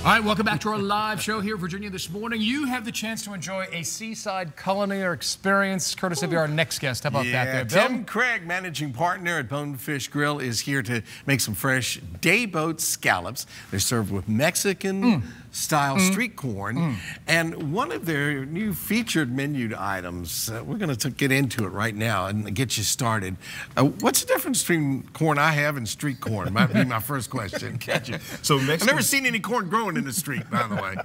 All right, welcome back to our live show here in Virginia this morning. You have the chance to enjoy a seaside culinary experience courtesy of our next guest. How about that there, Bill? Tim Craig, managing partner at Bonefish Grill, is here to make some fresh day boat scallops. They're served with Mexican style street corn. And one of their new featured menu items, we're going to get into it right now and get you started. What's the difference between corn I have and street corn? Might be my first question. So I've never seen any corn growing in the street, by the way.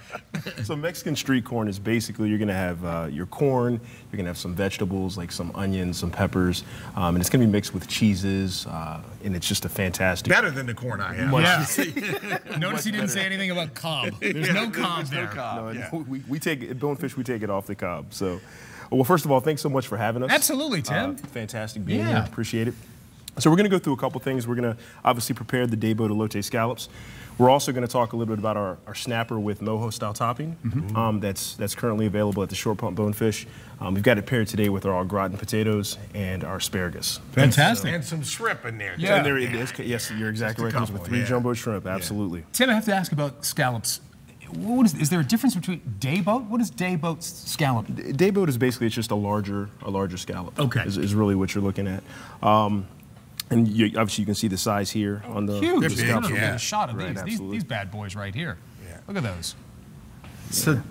So Mexican street corn is basically, you're going to have your corn, you're going to have some vegetables like some onions, some peppers, and it's going to be mixed with cheeses, and it's just a fantastic. Better than the corn I have. Yeah. Notice he didn't say anything about cob. There's no cob there. No cob. No, we take it, Bonefish, we take it off the cob. So, well, first of all, thanks so much for having us. Absolutely, Tim. Fantastic being here. Appreciate it. So we're going to go through a couple things. We're going to obviously prepare the day boat elote scallops. We're also going to talk a little bit about our snapper with mojo style topping. That's currently available at the Short Pump Bonefish. We've got it paired today with our au gratin potatoes and our asparagus. Fantastic. And some shrimp in there. Yeah. And there it is. Yes, you're exactly right. It comes with 3 jumbo shrimp. Absolutely. Tim, I have to ask about scallops. Is there a difference between day boat? What is day boat scallop? Day boat is basically, it's just a larger scallop. Okay. Is really what you're looking at. And obviously you can see the size here on the Huge. the scallops. Get a shot of Right, these bad boys right here. Yeah. Look at those. So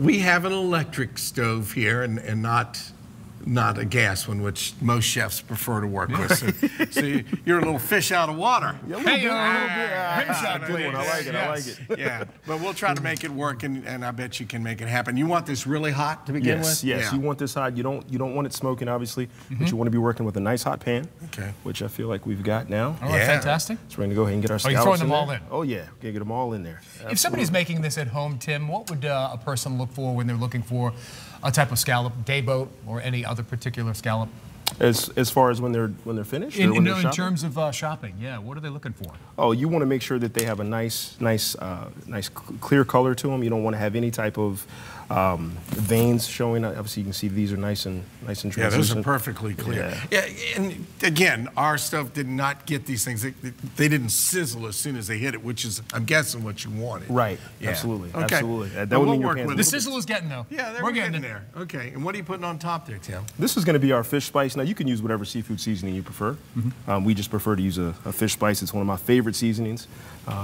we have an electric stove here and not a gas one, which most chefs prefer to work with. So you're a little fish out of water. Yeah, a little bit. Good one. I like it. I like it. Yeah, but we'll try to make it work, and I bet you can make it happen. You want this really hot to begin with? Yes, Yeah. you want this hot. You don't want it smoking, obviously, but you want to be working with a nice hot pan, which I feel like we've got now. All right, fantastic. So we're going to go ahead and get our scallops you're throwing them there. all in? Oh, yeah. We're going to get them all in there. Absolutely. If somebody's making this at home, Tim, what would a person look for when they're looking for a type of scallop, day boat, or any other particular scallop? As far as when they're finished, In terms of shopping, yeah. What are they looking for? Oh, you want to make sure that they have a nice clear color to them. You don't want to have any type of veins showing. Obviously, you can see these are nice and translucent. Yeah, those are perfectly clear. Yeah, and again, our stuff did not get these things. They didn't sizzle as soon as they hit it, which is, I'm guessing, what you wanted. Right. Yeah. Absolutely. Okay. Absolutely. That would mean your pans. The sizzle is getting though. Yeah, we're getting there. Okay, and what are you putting on top there, Tim? This is going to be our fish spice. Now, you can use whatever seafood seasoning you prefer. We just prefer to use a fish spice. It's one of my favorite seasonings.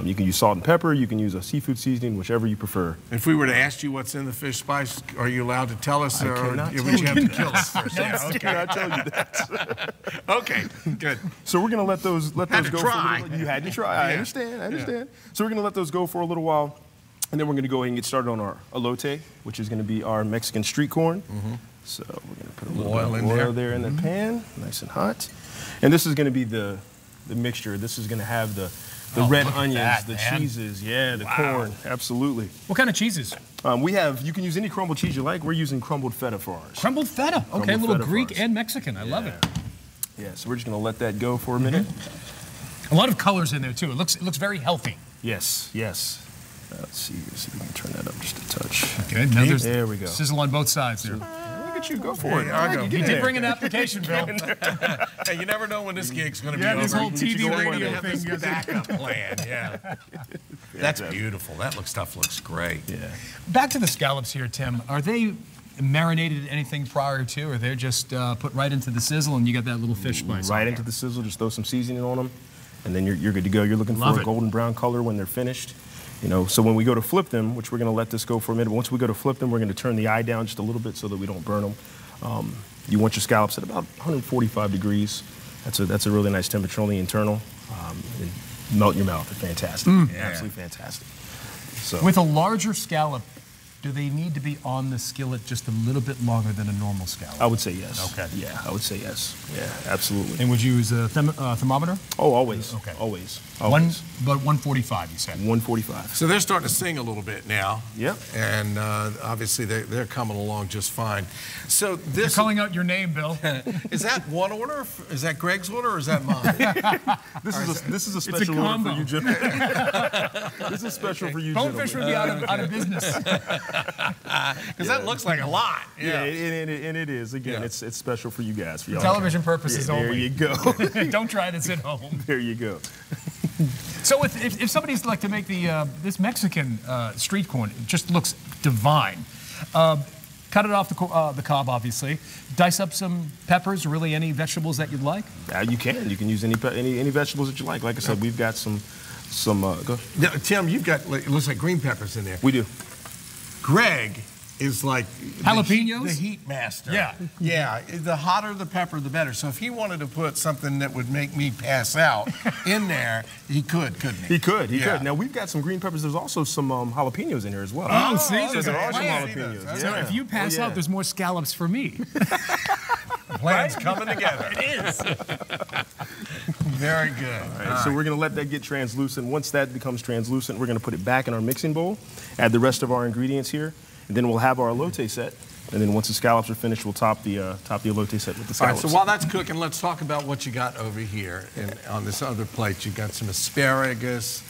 You can use salt and pepper. You can use a seafood seasoning, whichever you prefer. If we were to ask you what's in the fish spice, are you allowed to tell us, or would you have to kill us first? Yeah, okay. I cannot tell you that. Okay, good. So we're going to let those go try. for a little. You had to try. I understand. I understand. So we're going to let those go for a little while, and then we're going to go ahead and get started on our elote, which is going to be our Mexican street corn. So we're going to put a little oil bit of oil there in the pan, nice and hot. And this is going to be the mixture. This is going to have the red onions, the cheeses, the corn, absolutely. What kind of cheeses? You can use any crumbled cheese you like. We're using crumbled feta for ours. Crumbled feta. Okay, a little Greek and Mexican. I love it. Yeah, so we're just going to let that go for a minute. A lot of colors in there too. It looks very healthy. Yes, yes. Let's see if we can turn that up just a touch. Okay, now there's there we go. Sizzle on both sides there. Look at you, go for it. I'll go. You did bring an application, Bill. Hey, you never know when this gig's going to be Yeah, over. this whole TV radio have thing. this backup plan. Yeah, that's beautiful. That stuff looks great. Yeah. Back to the scallops here, Tim. Are they marinated anything prior to, or they're just put right into the sizzle and you got that little fish spice? Right into the sizzle. Just throw some seasoning on them, and then you're good to go. You're looking for a golden brown color when they're finished. You know, so when we go to flip them, which we're going to let this go for a minute, but once we go to flip them, we're going to turn the eye down just a little bit so that we don't burn them. You want your scallops at about 145 degrees. That's a really nice temperature on the internal. And melt in your mouth. They're fantastic. Absolutely fantastic. So with a larger scallop, do they need to be on the skillet just a little bit longer than a normal scallop? I would say yes. Okay. Yeah, I would say yes. Yeah, absolutely. And would you use a thermometer? Oh, always. Okay. Always. But 145, you said. 145. So they're starting to sing a little bit now. Yep. And obviously they're coming along just fine. So this You're calling out your name, Bill. is that one order? Is that Greg's order, or is that mine? This is a special order for you, Jim. This is special for you, Bonefish would be out of business. Because that looks like a lot. Yeah, and it is. Again, it's special for you guys. For y'all. Television purposes only. There you go. Don't try this at home. There you go. So if somebody's like to make the this Mexican street corn, it just looks divine. Cut it off the cob, obviously. Dice up some peppers, or really any vegetables that you'd like. You can. You can use any vegetables that you like. Like I said, we've got some. Go. Now, Tim, you've got, it looks like green peppers in there. We do. Greg is like jalapenos, the heat master. Yeah, yeah. The hotter the pepper, the better. So if he wanted to put something that would make me pass out in there, he could, couldn't he? He could. Now we've got some green peppers. There's also some jalapenos in here as well. Oh, see, there are some jalapenos. So if you pass out, there's more scallops for me. Plan's coming together. It is. Very good. All right, so we're going to let that get translucent. Once that becomes translucent, we're going to put it back in our mixing bowl, add the rest of our ingredients here, and then we'll have our elote set. And then once the scallops are finished, we'll top the elote set with the scallops. All right, so while that's cooking, let's talk about what you got over here. And on this other plate, you got some asparagus,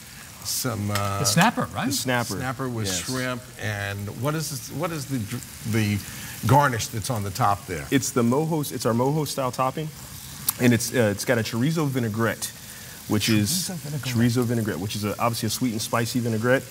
some the snapper, right? The snapper with shrimp, and what is the garnish that's on the top there? It's the mojo. It's our mojo style topping, and it's got a chorizo vinaigrette, which is obviously a sweet and spicy vinaigrette.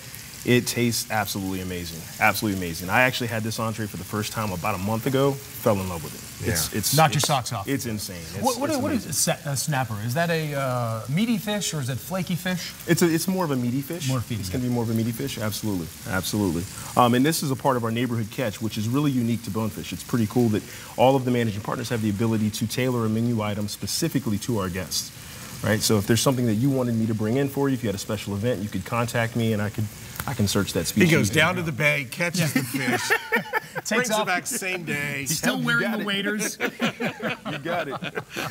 It tastes absolutely amazing. Absolutely amazing. I actually had this entree for the first time about a month ago. Fell in love with it. Yeah. It's knocked your socks off. It's insane. What is a snapper? Is that a meaty fish or is it flaky fish? It's more of a meaty fish. It's going to be more of a meaty fish. Absolutely, absolutely. And this is a part of our neighborhood catch, which is really unique to Bonefish. It's pretty cool that all of the managing partners have the ability to tailor a menu item specifically to our guests. Right. So if there's something that you wanted me to bring in for you, if you had a special event, you could contact me and I can search that species. He goes down to the bay, catches the fish, brings it back same day. He's still wearing the waders. You got it.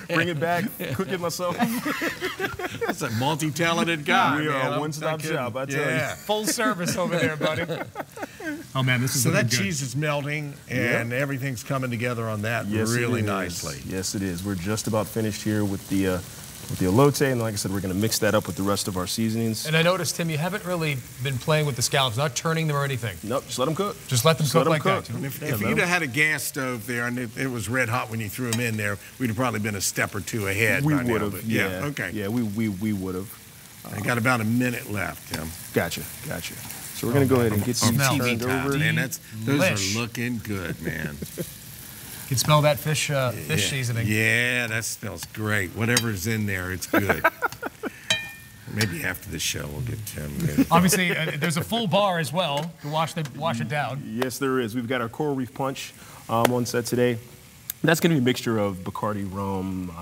Bring it back, cook it myself. That's a multi-talented guy. We man. are a one-stop shop, I tell you. Full service over there, buddy. Oh man, this is so that good. cheese is melting and everything's coming together on that really nicely. Yes, it is. We're just about finished here with the elote, and like I said, we're going to mix that up with the rest of our seasonings. And I noticed, Tim, you haven't really been playing with the scallops, not turning them or anything. Nope, just let them cook. Just let them cook like that. And if you'd have had a gas stove there and it was red hot when you threw them in there, we'd have probably been a step or two ahead. We would have. Yeah. Okay. Yeah, we would have. I got about a minute left, Tim. Gotcha. So we're going to go ahead and get some TV turned time, over. man. Those are looking good, man. You can smell that fish seasoning. Yeah, that smells great. Whatever's in there, it's good. Maybe after the show we'll get Tim. Obviously, there's a full bar as well to wash it down. Yes, there is. We've got our Coral Reef Punch on set today. That's going to be a mixture of Bacardi rum.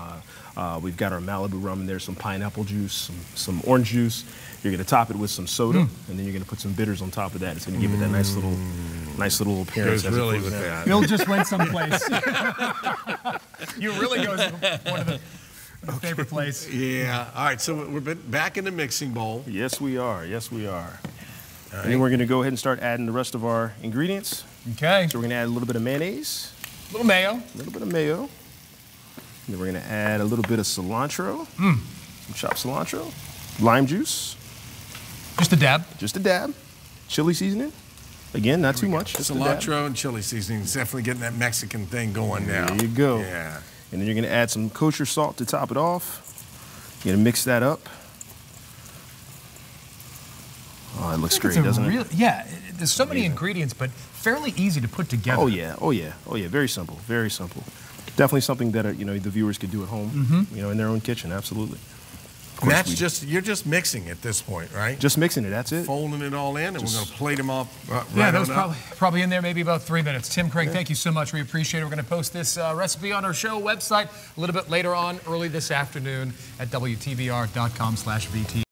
We've got our Malibu rum in there, some pineapple juice, some orange juice. You're going to top it with some soda, and then you're going to put some bitters on top of that. It's going to give it that nice little appearance. Really with that. Bill just went someplace. You really go to one of the favorite place. Yeah. All right. So we're back in the mixing bowl. Yes, we are. Yes, we are. Right. And then we're going to go ahead and start adding the rest of our ingredients. Okay. So we're going to add a little bit of mayonnaise. A little mayo. A little bit of mayo. And then we're going to add a little bit of cilantro. Some chopped cilantro. Lime juice. Just a dab. Just a dab. Chili seasoning. Again, not too much. Just cilantro and chili seasoning is definitely getting that Mexican thing going now. There you go. Yeah. And then you're going to add some kosher salt to top it off. You're going to mix that up. Oh, it looks great, doesn't it? Yeah, there's so many ingredients, but fairly easy to put together. Oh yeah. Very simple. Very simple. Definitely something that the viewers could do at home. In their own kitchen. Absolutely. And that's you're just mixing at this point, right? Just mixing it. That's it. Folding it all in, and we're going to plate them off. Yeah, that was probably in there maybe about 3 minutes. Tim, Craig, thank you so much. We appreciate it. We're going to post this recipe on our show website a little bit later on, early this afternoon at WTVR.com/VT.